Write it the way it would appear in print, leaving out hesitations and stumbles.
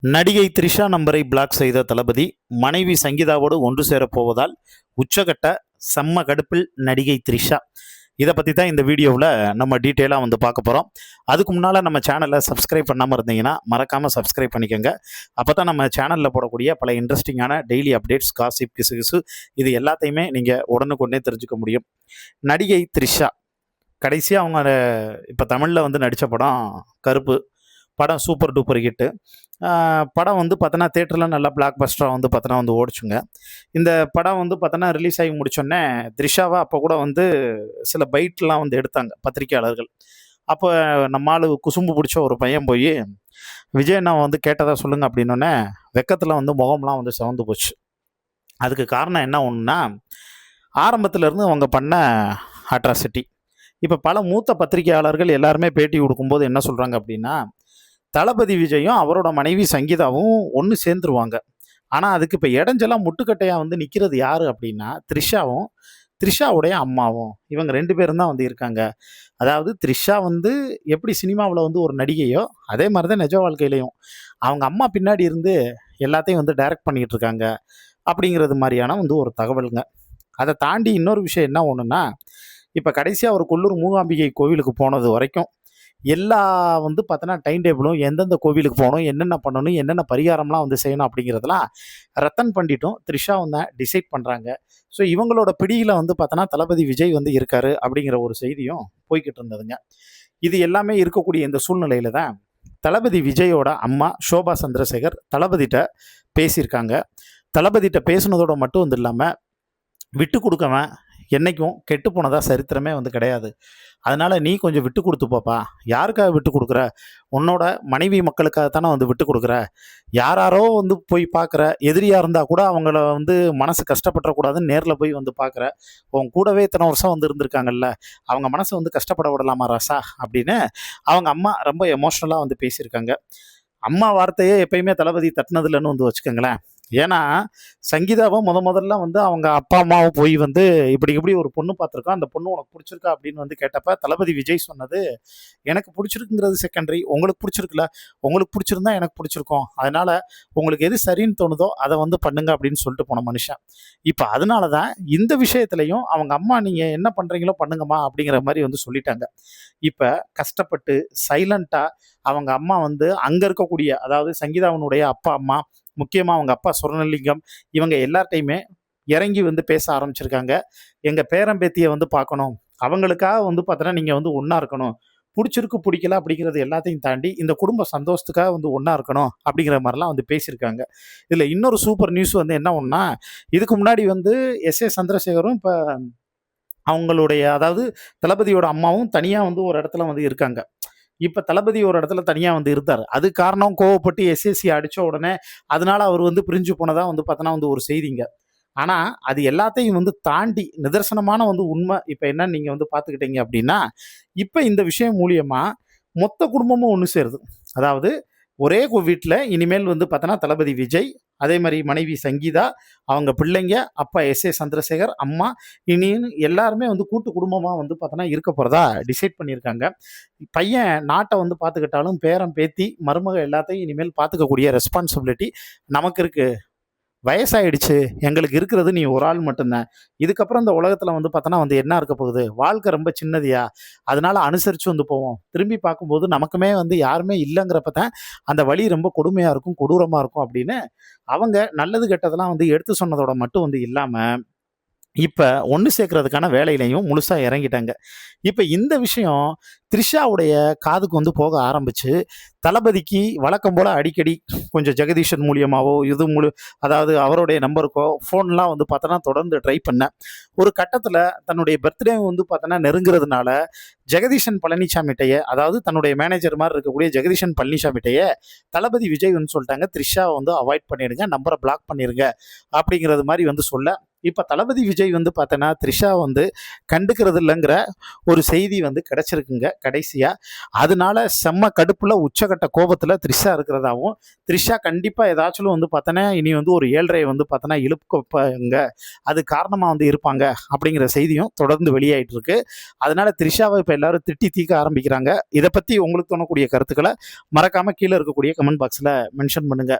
நடிகை த்ரிஷா நம்பரை பிளாக் செய்த தளபதி மனைவி சங்கீதாவோடு ஒன்று சேரப்போவதால் உச்சகட்ட செம்ம கடுப்பில் நடிகை த்ரிஷா. இதை பற்றி தான் இந்த வீடியோவில் நம்ம டீட்டெயிலாக வந்து பார்க்க போகிறோம். அதுக்கு முன்னால் நம்ம சேனலை சப்ஸ்கிரைப் பண்ணாமல் இருந்தீங்கன்னா மறக்காமல் சப்ஸ்கிரைப் பண்ணிக்கோங்க. அப்போ தான் நம்ம சேனலில் போடக்கூடிய பல இன்ட்ரெஸ்டிங்கான டெய்லி அப்டேட்ஸ், காசிப், கிசு இது எல்லாத்தையுமே நீங்கள் உடனுக்குடனே தெரிஞ்சுக்க முடியும். நடிகை த்ரிஷா கடைசியாக அவங்க இப்போ தமிழில் வந்து நடித்த படம் கருப்பு. படம் சூப்பர் டூப்பர் ஹிட்டு. படம் வந்து பார்த்தோன்னா தேட்டரில் நல்லா பிளாக் பஸ்டராக வந்து பார்த்தோன்னா வந்து ஓடிச்சுங்க. இந்த படம் வந்து பார்த்தோன்னா ரிலீஸ் ஆகி முடிச்சோடனே த்ரிஷாவை அப்போ கூட வந்து சில பைட்லாம் வந்து எடுத்தாங்க பத்திரிக்கையாளர்கள். அப்போ நம்ம ஆளு குசும்பு பிடிச்ச ஒரு பையன் போய் விஜய் நான் வந்து கேட்டதா சொல்லுங்க அப்படின்னோடனே வெக்கத்தில் வந்து முகம்லாம் வந்து சிவந்து போச்சு. அதுக்கு காரணம் என்ன ஒன்றுனா, ஆரம்பத்திலேருந்து அவங்க பண்ண அட்ராசிட்டி. இப்போ பல மூத்த பத்திரிகையாளர்கள் எல்லாருமே பேட்டி கொடுக்கும்போது என்ன சொல்கிறாங்க அப்படின்னா, தளபதி விஜயும் அவரோட மனைவி சங்கீதாவும் ஒன்று சேர்ந்துருவாங்க. ஆனால் அதுக்கு இப்போ இடைஞ்செல்லாம் முட்டுக்கட்டையாக வந்து நிற்கிறது யார் அப்படின்னா, த்ரிஷாவும் த்ரிஷாவுடைய அம்மாவும். இவங்க 2 பேரும் தான் வந்து இருக்காங்க. அதாவது த்ரிஷா வந்து எப்படி சினிமாவில் வந்து ஒரு நடிகையோ அதே மாதிரி தான் நிஜ வாழ்க்கையிலையும் அவங்க அம்மா பின்னாடி இருந்து எல்லாத்தையும் வந்து டைரக்ட் பண்ணிகிட்டு இருக்காங்க அப்படிங்கிறது மாதிரியான வந்து ஒரு தகவலுங்க. அதை தாண்டி இன்னொரு விஷயம் என்ன ஒன்றுன்னா, இப்போ கடைசியாக ஒரு கொல்லூர் மூகாம்பிகை கோவிலுக்கு போனது வரைக்கும் எல்லா வந்து பார்த்தோன்னா டைம் டேபிளும் எந்தெந்த கோவிலுக்கு போகணும், என்னென்ன பண்ணணும், என்னென்ன பரிகாரம்லாம் வந்து செய்யணும் அப்படிங்கிறதெல்லாம் ரத்தன் பண்டிட்டும் த்ரிஷாவும் தான் டிசைட் பண்ணுறாங்க. ஸோ இவங்களோட பிடியில் வந்து பார்த்தோன்னா தளபதி விஜய் வந்து இருக்காரு அப்படிங்கிற ஒரு செய்தியும் போய்கிட்டு இருந்ததுங்க. இது எல்லாமே இருக்கக்கூடிய இந்த சூழ்நிலையில தான் தளபதி விஜயோட அம்மா ஷோபா சந்திரசேகர் தளபதிட்ட பேசியிருக்காங்க. தளபதிட்ட பேசுனதோட மட்டும் வந்து இல்லாமல், விட்டு கொடுக்கவன் என்றைக்கும் கெட்டு போனதாக சரித்திரமே வந்து கிடையாது. அதனால் நீ கொஞ்சம் விட்டு கொடுத்து போப்பா. யாருக்காக விட்டு கொடுக்குற? உன்னோட மனைவி மக்களுக்காக தானே வந்து விட்டு கொடுக்குற. யாராரோ வந்து போய் பார்க்குற, எதிரியாக இருந்தால் கூட அவங்கள வந்து மனசு கஷ்டப்படக்கூடாதுன்னு நேரில் போய் வந்து பார்க்குற. உன் கூடவே இத்தனை வருஷம் வந்து இருந்திருக்காங்கல்ல, அவங்க மனசை வந்து கஷ்டப்பட விடலாமா ராசா அப்படின்னு அவங்க அம்மா ரொம்ப எமோஷ்னலாக வந்து பேசியிருக்காங்க. அம்மா வார்த்தையே எப்பயுமே தளபதி தட்டினதில்லைன்னு வந்து வச்சுக்கோங்களேன். ஏன்னா சங்கீதாவும் முதல்ல வந்து அவங்க அப்பா அம்மாவும் போய் வந்து இப்படி ஒரு பொண்ணு பார்த்துருக்கோம், அந்த பொண்ணு உனக்கு பிடிச்சிருக்கா அப்படின்னு வந்து கேட்டப்ப தளபதி விஜய் சொன்னது, எனக்கு பிடிச்சிருக்குங்கிறது செகண்டரி, உங்களுக்கு பிடிச்சிருக்குல்ல, உங்களுக்கு பிடிச்சிருந்தா எனக்கு பிடிச்சிருக்கும், அதனால உங்களுக்கு எது சரின்னு தோணுதோ அதை வந்து பண்ணுங்க அப்படின்னு சொல்லிட்டு போன மனுஷன். இப்போ அதனால தான் இந்த விஷயத்துலையும் அவங்க அம்மா நீங்கள் என்ன பண்ணுறீங்களோ பண்ணுங்கம்மா அப்படிங்கிற மாதிரி வந்து சொல்லிட்டாங்க. இப்போ கஷ்டப்பட்டு சைலண்ட்டாக அவங்க அம்மா வந்து அங்கே இருக்கக்கூடிய, அதாவது சங்கீதாவினுடைய அப்பா அம்மா, முக்கியமாக அவங்க அப்பா சுரநலிங்கம், இவங்க எல்லார்ட்டையுமே இறங்கி வந்து பேச ஆரம்பிச்சிருக்காங்க. எங்கள் பேரம்பேத்தியை வந்து பார்க்கணும், அவங்களுக்காக வந்து பார்த்தோன்னா நீங்கள் வந்து ஒன்றா இருக்கணும், பிடிச்சிருக்கு பிடிக்கல அப்படிங்கிறது எல்லாத்தையும் தாண்டி இந்த குடும்ப சந்தோஷத்துக்காக வந்து ஒன்றா இருக்கணும் அப்படிங்கிற மாதிரிலாம் வந்து பேசியிருக்காங்க. இதில் இன்னொரு சூப்பர் நியூஸ் வந்து என்ன ஒன்றா, இதுக்கு முன்னாடி வந்து எஸ்.ஏ. சந்திரசேகரும் இப்போ அவங்களுடைய, அதாவது தளபதியோட அம்மாவும் தனியாக வந்து ஒரு இடத்துல வந்து இருக்காங்க. இப்போ தளபதி ஒரு இடத்துல தனியாக வந்து இருந்தார். அது காரணம் கோவப்பட்டு எஸ்எஸ்சி அடித்த உடனே அதனால அவர் வந்து பிரிஞ்சு போனதா வந்து பார்த்தோன்னா வந்து ஒரு செய்திங்க. ஆனால் அது எல்லாத்தையும் வந்து தாண்டி நிதர்சனமான வந்து உண்மை இப்போ என்னன்னு நீங்கள் வந்து பார்த்துக்கிட்டீங்க அப்படின்னா, இப்போ இந்த விஷயம் மூலியமாக மொத்த குடும்பமும் ஒன்று சேருது. அதாவது ஒரே வீட்டில் இனிமேல் வந்து பார்த்தோன்னா தளபதி விஜய், அதே மாதிரி மனைவி சங்கீதா, அவங்க பிள்ளைங்க, அப்பா எஸ்.ஏ. சந்திரசேகர், அம்மா, இனின்னு எல்லாருமே வந்து கூட்டு குடும்பமாக வந்து பார்த்தோன்னா இருக்க போகிறதா டிசைட் பண்ணியிருக்காங்க. பையன் நாட்டை வந்து பார்த்துக்கிட்டாலும் பேரன் பேத்தி மருமக எல்லாத்தையும் இனிமேல் பார்த்துக்கக்கூடிய ரெஸ்பான்சிபிலிட்டி நமக்கு இருக்குது. வயசாயிடுச்சு, எங்களுக்கு இருக்கிறது நீ ஒரு ஆள் மட்டும்தான். இதுக்கப்புறம் இந்த உலகத்தில் வந்து பார்த்தோன்னா வந்து என்ன இருக்க போகுது? வாழ்க்கை ரொம்ப சின்னதியா, அதனால அனுசரித்து வந்து போவோம். திரும்பி பார்க்கும்போது நமக்குமே வந்து யாருமே இல்லைங்கிறப்ப தான் அந்த வலி ரொம்ப கொடுமையாக இருக்கும், கொடூரமாக இருக்கும் அப்படின்னு அவங்க நல்லது கெட்டதெல்லாம் வந்து எடுத்து சொன்னதோட மட்டும் வந்து இல்லாமல், இப்போ ஒன்று சேர்க்கறதுக்கான வேலையிலையும் முழுசாக இறங்கிட்டாங்க. இப்போ இந்த விஷயம் த்ரிஷாவுடைய காதுக்கு வந்து போக ஆரம்பிச்சு, தளபதிக்கு வழக்கம் போல் அடிக்கடி கொஞ்சம் ஜெகதீஷன் மூலியமாகவோ அதாவது அவருடைய நம்பருக்கோ ஃபோன்லாம் வந்து பார்த்தோன்னா தொடர்ந்து ட்ரை பண்ணேன். ஒரு கட்டத்தில் தன்னுடைய பர்த்டே வந்து பார்த்தோன்னா நெருங்குறதுனால ஜெகதீஷன் பழனிசாமிட்டையே, அதாவது தன்னுடைய மேனேஜர் மாதிரி இருக்கக்கூடிய ஜெகதீஷன் பழனிசாமிட்டையே தளபதி விஜய் வந்து சொல்லிட்டாங்க, த்ரிஷாவை வந்து அவாய்ட் பண்ணிடுங்க, நம்பரை பிளாக் பண்ணிடுங்க அப்படிங்கிறது மாதிரி வந்து சொல்ல, இப்போ தளபதி விஜய் வந்து பார்த்தோன்னா த்ரிஷா வந்து கண்டுக்கிறது இல்லைங்கிற ஒரு செய்தி வந்து கிடைச்சிருக்குங்க கடைசியாக. அதனால செம்ம கடுப்பில் உச்சகட்ட கோபத்தில் த்ரிஷா இருக்கிறதாவும், த்ரிஷா கண்டிப்பாக ஏதாச்சும் வந்து பார்த்தோன்னா இனி வந்து ஒரு 7.5 வந்து பார்த்தோன்னா இழுப்பாங்க, அது காரணமாக வந்து இருப்பாங்க அப்படிங்கிற செய்தியும் தொடர்ந்து வெளியாயிட்டு இருக்கு. அதனால த்ரிஷாவை இப்போ எல்லாரும் திட்டி தீக்க ஆரம்பிக்கிறாங்க. இதை பற்றி உங்களுக்கு தோணக்கூடிய கருத்துக்களை மறக்காமல் கீழே இருக்கக்கூடிய கமெண்ட் பாக்ஸில் மென்ஷன் பண்ணுங்கள்.